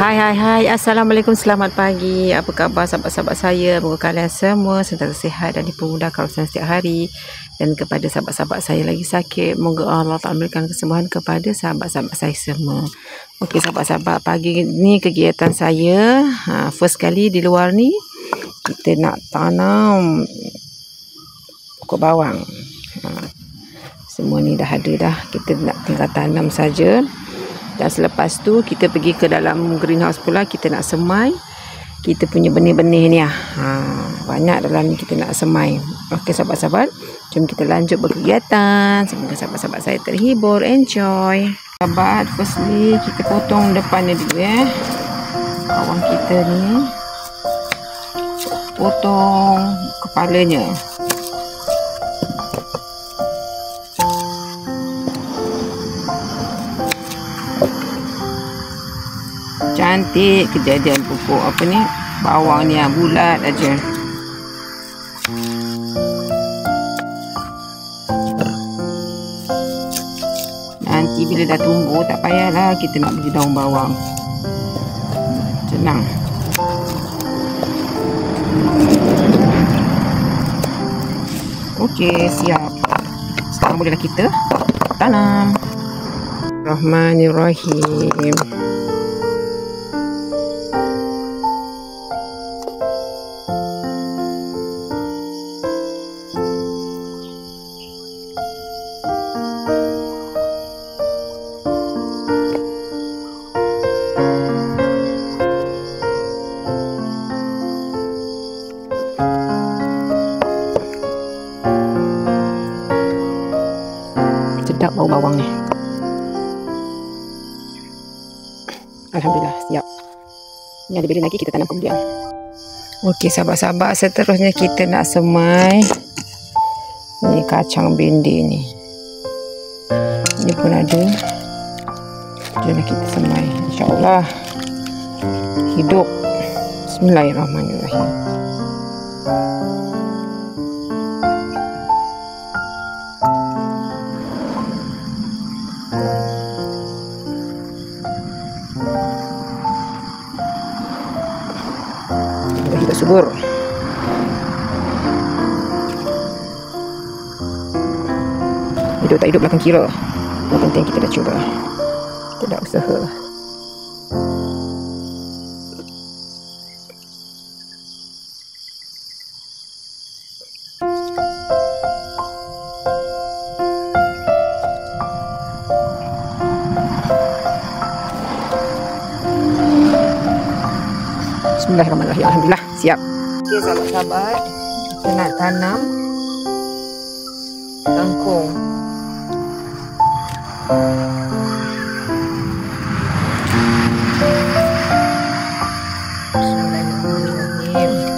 Hai, Assalamualaikum, selamat pagi. Apa khabar sahabat-sahabat saya? Semoga kalian semua sentiasa sihat dan dipermudahkan urusan setiap hari. Dan kepada sahabat-sahabat saya lagi sakit, moga Allah Ta'ala memberikan kesembuhan kepada sahabat-sahabat saya semua. Okey sahabat-sahabat, pagi ni kegiatan saya, first kali di luar ni, kita nak tanam pokok bawang. Semua ni dah ada dah, kita nak tinggal tanam saja. Dan selepas tu kita pergi ke dalam greenhouse pula, kita nak semai kita punya benih-benih ni banyak dalam ni kita nak semai. Okey sahabat-sahabat, jom kita lanjut berkegiatan. Semoga sahabat-sahabat saya terhibur, enjoy. Sahabat, firstly kita potong depannya dulu bawang kita ni, potong kepalanya. Cantik kejadian pokok apa ni, bawang ni bulat aja. Nanti bila dah tumbuh tak payahlah kita nak beli daun bawang, senang. Okey, siap. Sekarang bolehlah kita tanam. Bismillahirrahmanirrahim. Sedap bau bawang ni. Alhamdulillah, siap. Ni ada beli lagi, kita tanam kemudian. Okey sahabat-sahabat, seterusnya kita nak semai ni kacang bendi ni. Ni pun ada. Jom kita semai, insya-Allah hidup. Bismillahirrahmanirrahim. Hidup subur. Hidup tak hidup belakang kira. Yang penting kita dah cuba, kita dah usaha. Bismillahirrahmanirrahim. Alhamdulillah, siap. Okey sahabat-sahabat, kita nak tanam kangkung. Bismillahirrahmanirrahim.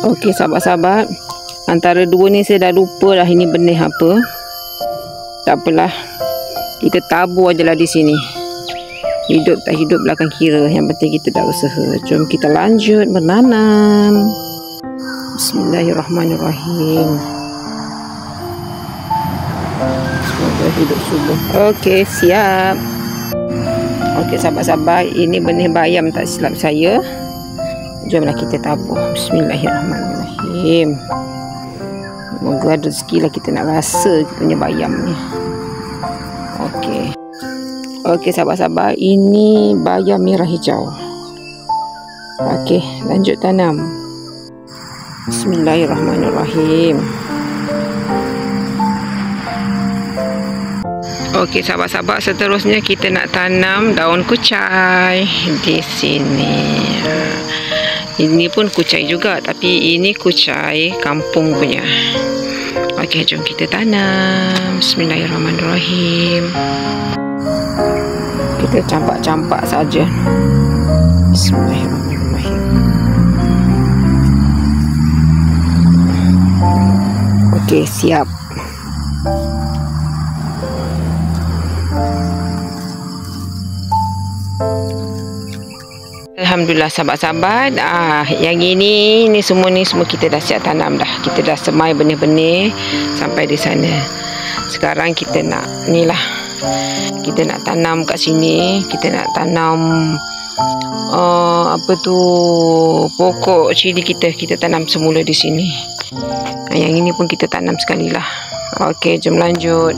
Okey sahabat-sahabat, antara dua ni saya dah lupa dah ini benih apa. Tak apalah, kita tabur aje lah di sini. Hidup tak hidup belakang kira, yang penting kita dah usaha. Jom kita lanjut menanam. Bismillahirrahmanirrahim. Semoga hidup subur. Okey, siap. Okey sahabat-sahabat, ini benih bayam tak silap saya. Jomlah kita tabur. Bismillahirrahmanirrahim. Semoga ada rezeki lah, kita nak rasa kita punya bayam ni. Okey. Okey sahabat-sahabat, ini bayam merah hijau. Okey, lanjut tanam. Bismillahirrahmanirrahim. Okey sahabat-sahabat, seterusnya kita nak tanam daun kucai di sini. Ini pun kucai juga, tapi ini kucai kampung punya. Okey, jom kita tanam. Bismillahirrahmanirrahim. Kita campak-campak saja. Bismillahirrahmanirrahim. Okey, siap. Alhamdulillah sahabat-sahabat, yang ini semua kita dah siap tanam dah. Kita dah semai benih-benih sampai di sana. Sekarang kita nak kita nak tanam kat sini. Kita nak tanam pokok cili kita tanam semula di sini. Yang ini pun kita tanam sekali lah. Okey, jom lanjut.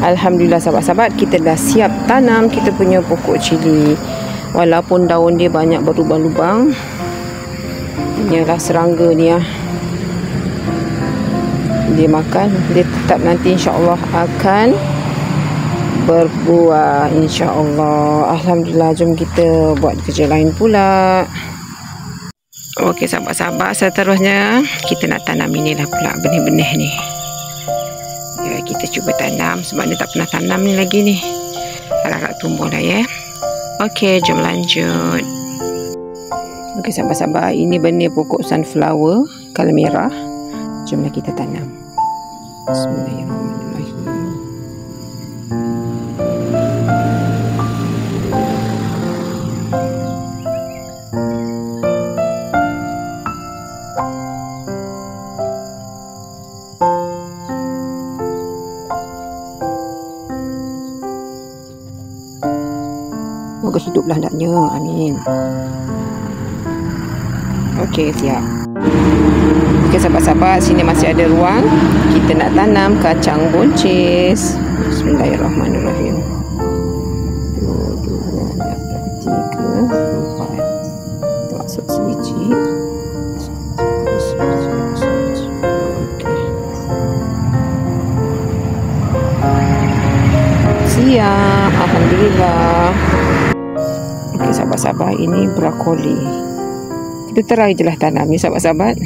Alhamdulillah sahabat-sahabat, kita dah siap tanam kita punya pokok cili. Walaupun daun dia banyak berlubang-lubang, inilah serangga ni dia makan, dia tetap nanti insya-Allah akan berbuah insya-Allah. Alhamdulillah, jom kita buat kerja lain pula. Okey sahabat-sahabat, seterusnya kita nak tanam inilah pula benih-benih ni. Ya, kita cuba tanam sebab ni tak pernah tanam ni lagi ni. Harap tumbuh lah ya. Okey, jom lanjut. Okey sahabat-sahabat, ini benih pokok sunflower color merah. Jomlah kita tanam. Bismillahirrahmanirrahim. Semoga hiduplah hendaknya. Amin. Okey, siap. Okey, sahabat-sahabat, sini masih ada ruang. Kita nak tanam kacang buncis. Bismillahirrahmanirrahim. 1, 2, 3, 4. Masuk sebiji. Siap, alhamdulillah. Okey, sahabat-sahabat, ini brokoli. Kita try je lah tanam ni, sahabat-sahabat.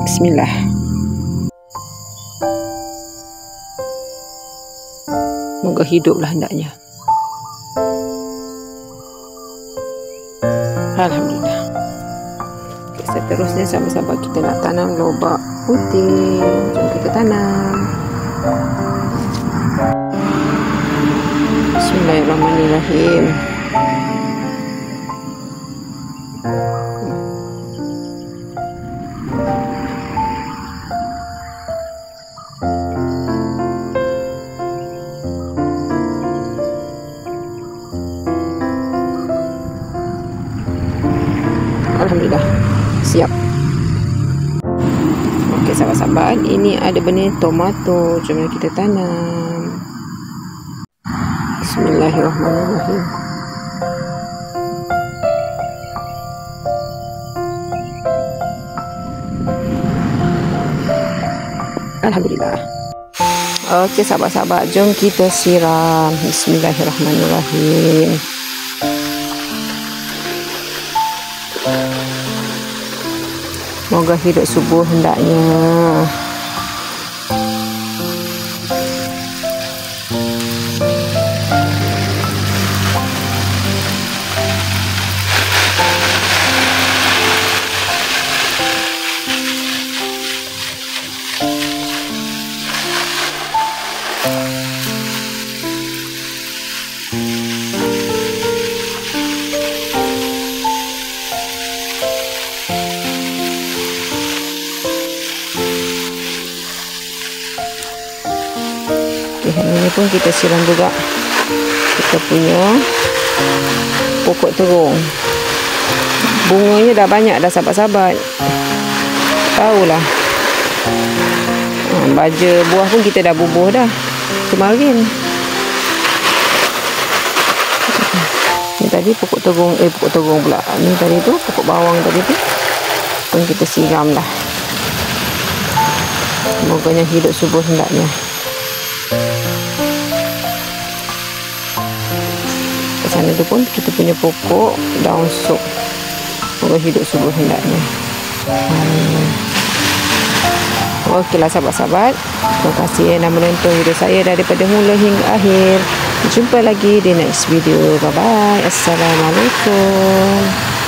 Bismillah. Moga hiduplah hendaknya. Alhamdulillah. Okay, seterusnya sahabat-sahabat, kita nak tanam lobak putih. Jom kita tanam. Bismillahirrahmanirrahim. Alhamdulillah, siap. Okey, sahabat-sahabat, ini ada benih tomato. Jom kita tanam. Bismillahirrahmanirrahim. Alhamdulillah. Okey, sahabat-sahabat, jom kita siram. Bismillahirrahmanirrahim. Moga hidup subur hendaknya. Ini pun kita siram juga kita punya pokok terung. Bunganya dah banyak dah, sahabat-sahabat. Tahulah. Baja buah pun kita dah bubuh dah kemarin. Ni tadi pokok terung pula. Ni tadi tu pokok bawang tadi tu pun kita siram dah. Moganya hidup subur hendaknya. Sana tu pun kita punya pokok daun sup. Moga hidup subur hendaknya. Okeylah sahabat-sahabat, terima kasih yang menonton video saya daripada mula hingga akhir. Jumpa lagi di next video. Bye bye. Assalamualaikum.